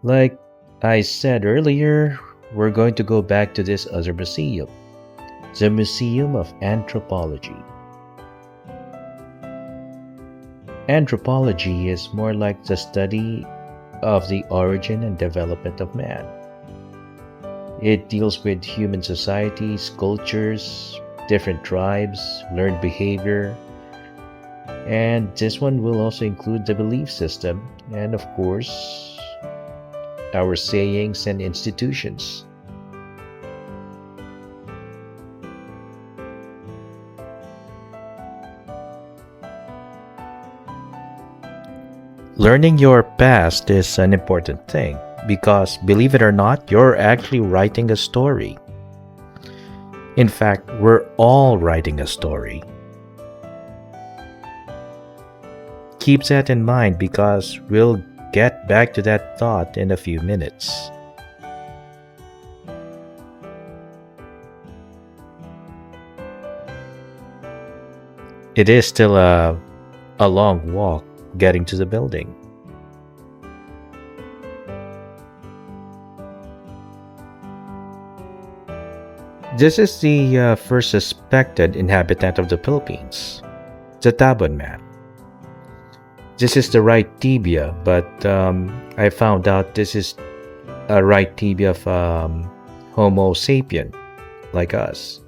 Like I said earlier, we're going to go back to this other museum, the Museum of Anthropology. Anthropology is more like the study of the origin and development of man. It deals with human societies, cultures, different tribes, learned behavior, and this one will also include the belief system and, of course, our sayings and institutions. Learning your past is an important thing because, believe it or not, you're actually writing a story. In fact, we're all writing a story. Keep that in mind because we'll get back to that thought in a few minutes. It is still a long walk getting to the building. This is the first suspected inhabitant of the Philippines, the Tabon man. This is the right tibia, but I found out this is a right tibia of Homo sapien, like us.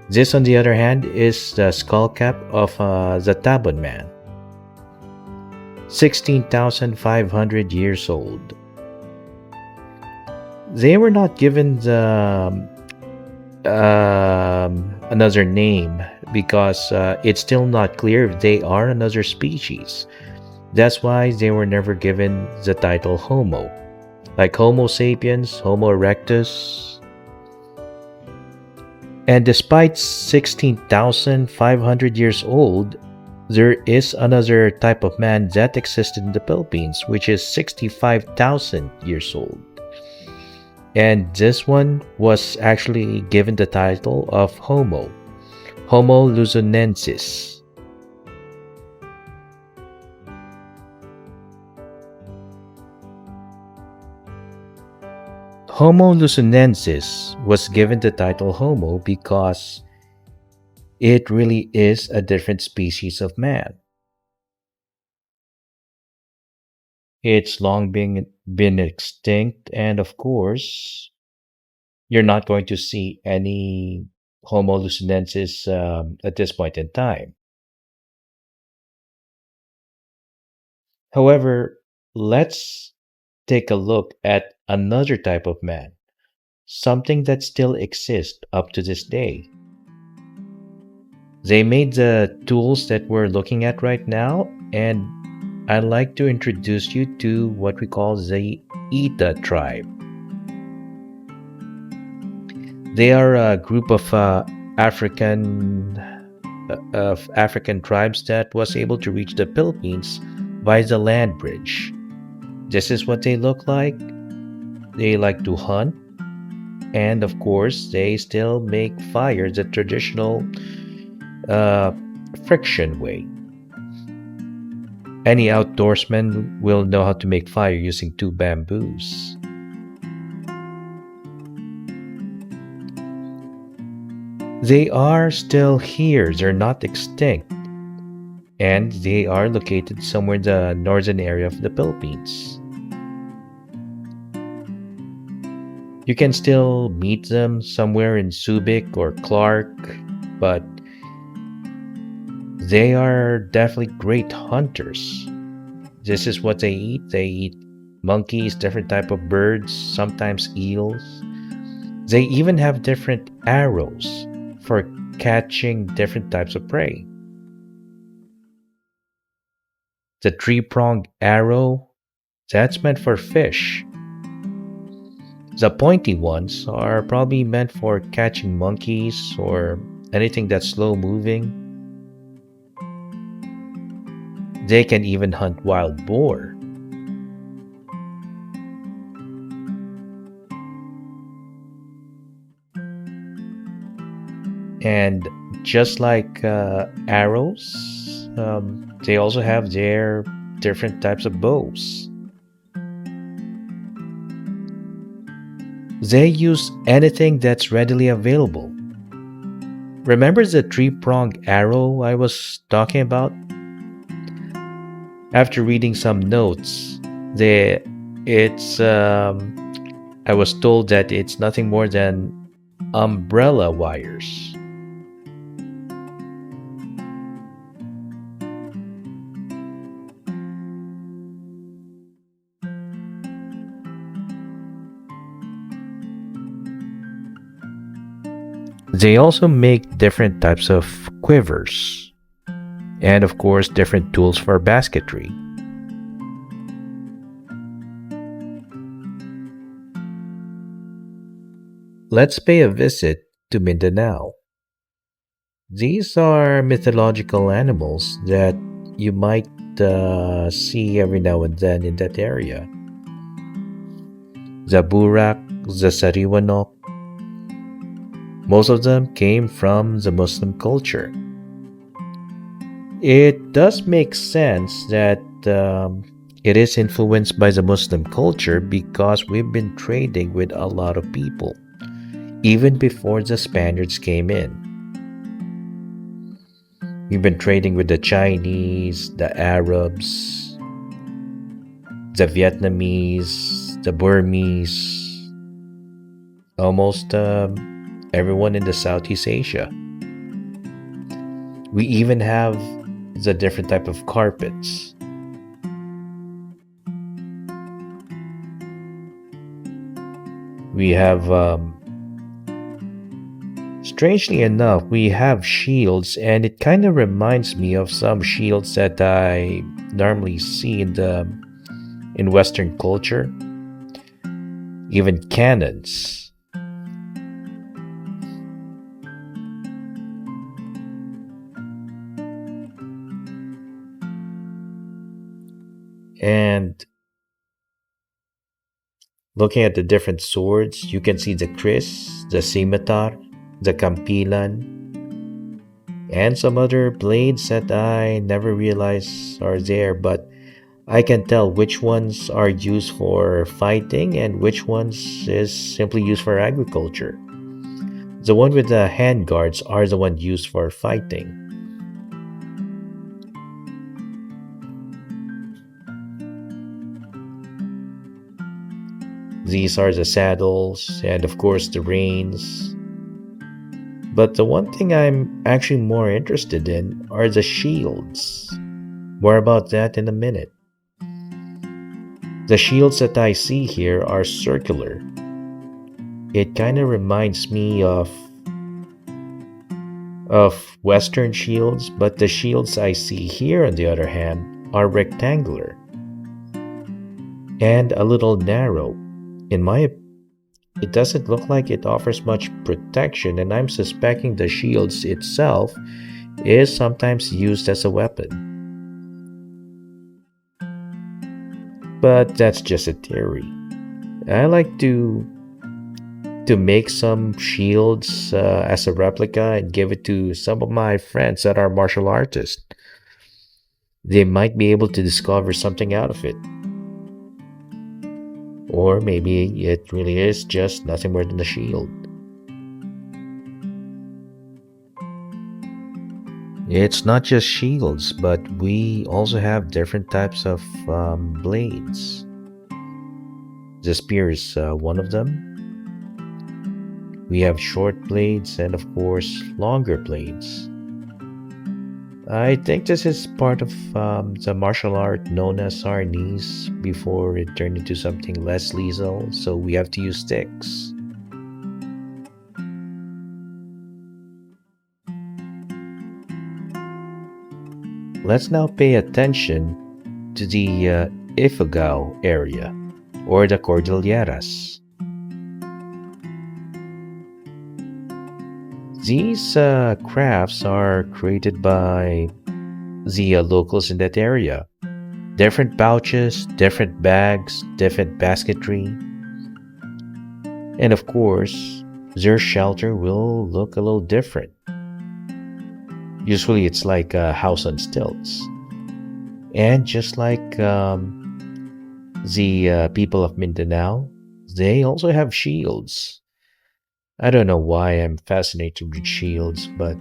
This, on the other hand, is the skull cap of the Tabon man, 16,500 years old. They were not given another name because it's still not clear if they are another species. That's why they were never given the title Homo, like Homo sapiens, Homo erectus. And despite 16,500 years old, there is another type of man that existed in the Philippines, which is 65,000 years old. And this one was actually given the title of Homo, Homo luzonensis. Homo luzonensis was given the title Homo because it really is a different species of man. It's long been extinct, and of course, you're not going to see any Homo luzonensis at this point in time. However, let's take a look at another type of man, something that still exists up to this day. They made the tools that we're looking at right now, and I'd like to introduce you to what we call the Eta tribe. They are a group of African tribes that was able to reach the Philippines by the land bridge. This is what they look like. They like to hunt, and of course, they still make fire the traditional uh, friction way. Any outdoorsman will know how to make fire using two bamboos. They are still here, they're not extinct, and they are located somewhere in the northern area of the Philippines. You can still meet them somewhere in Subic or Clark, but they are definitely great hunters. This is what they eat. They eat monkeys, different type of birds, sometimes eels. They even have different arrows for catching different types of prey. The three-pronged arrow, that's meant for fish. The pointy ones are probably meant for catching monkeys or anything that's slow moving. They can even hunt wild boar. And just like arrows, they also have their different types of bows. They use anything that's readily available. Remember the three-pronged arrow I was talking about? After reading some notes, they it's I was told that it's nothing more than umbrella wires. They also make different types of quivers and of course different tools for basketry. Let's pay a visit to Mindanao. These are mythological animals that you might see every now and then in that area. The burak, the sariwanok, most of them came from the Muslim culture. It does make sense that it is influenced by the Muslim culture because we've been trading with a lot of people, even before the Spaniards came in. We've been trading with the Chinese, the Arabs, the Vietnamese, the Burmese, almost everyone in the Southeast Asia. We even have the different type of carpets. We have, strangely enough, we have shields, and it kind of reminds me of some shields that I normally see in Western culture, even cannons. And looking at the different swords, you can see the kris, the scimitar, the kampilan, and some other blades that I never realized are there, but I can tell which ones are used for fighting and which ones is simply used for agriculture. The one with the hand guards are the one used for fighting. These are the saddles and of course the reins. But the one thing I'm actually more interested in are the shields. More about that in a minute. The shields that I see here are circular. It kind of reminds me of Western shields, but the shields I see here, on the other hand, are rectangular and a little narrow. In my It doesn't look like it offers much protection, and I'm suspecting the shields itself is sometimes used as a weapon. But that's just a theory. I like to make some shields as a replica and give it to some of my friends that are martial artists. They might be able to discover something out of it. Or maybe it really is just nothing more than a shield. It's not just shields, but we also have different types of blades. The spear is one of them. We have short blades and, of course, longer blades. I think this is part of the martial art known as Arnis before it turned into something less lethal, so we have to use sticks. Let's now pay attention to the Ifugao area, or the Cordilleras. These crafts are created by the locals in that area. Different pouches, different bags, different basketry. And of course, their shelter will look a little different. Usually it's like a house on stilts. And just like the people of Mindanao, They also have shields. I don't know why I'm fascinated with shields, but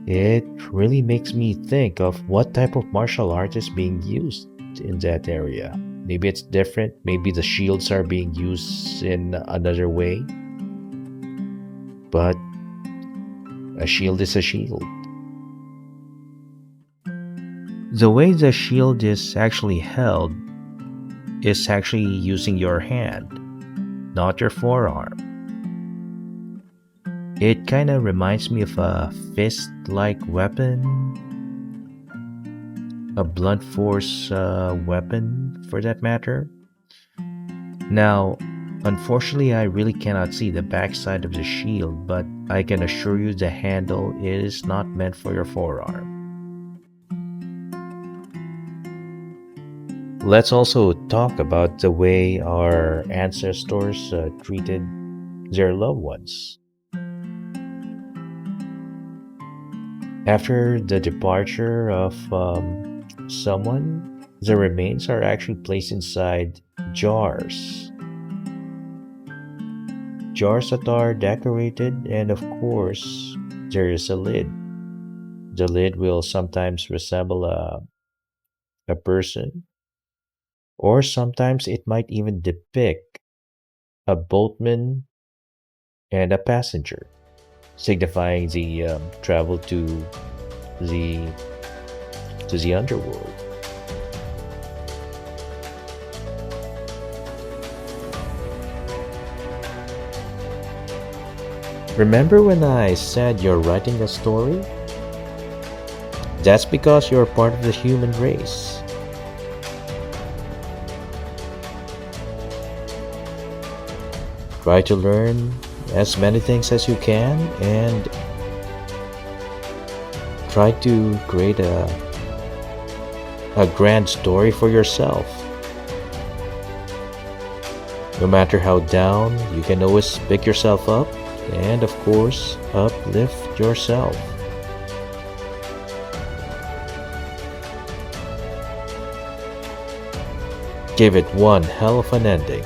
it really makes me think of what type of martial art is being used in that area. Maybe it's different. Maybe the shields are being used in another way, but a shield is a shield. The way the shield is actually held is actually using your hand, not your forearm. It kind of reminds me of a fist like weapon, a blunt force weapon for that matter. Now, unfortunately, I really cannot see the backside of the shield, but I can assure you the handle is not meant for your forearm. Let's also talk about the way our ancestors treated their loved ones. After the departure of someone, the remains are actually placed inside jars. Jars that are decorated, and of course, there is a lid. The lid will sometimes resemble a person, or sometimes it might even depict a boatman and a passenger, signifying the travel the to the underworld. Remember when I said you're writing a story? That's because you're part of the human race. Try to learn as many things as you can and try to create a grand story for yourself. No matter how down, you can always pick yourself up and, of course, uplift yourself. Give it one hell of an ending.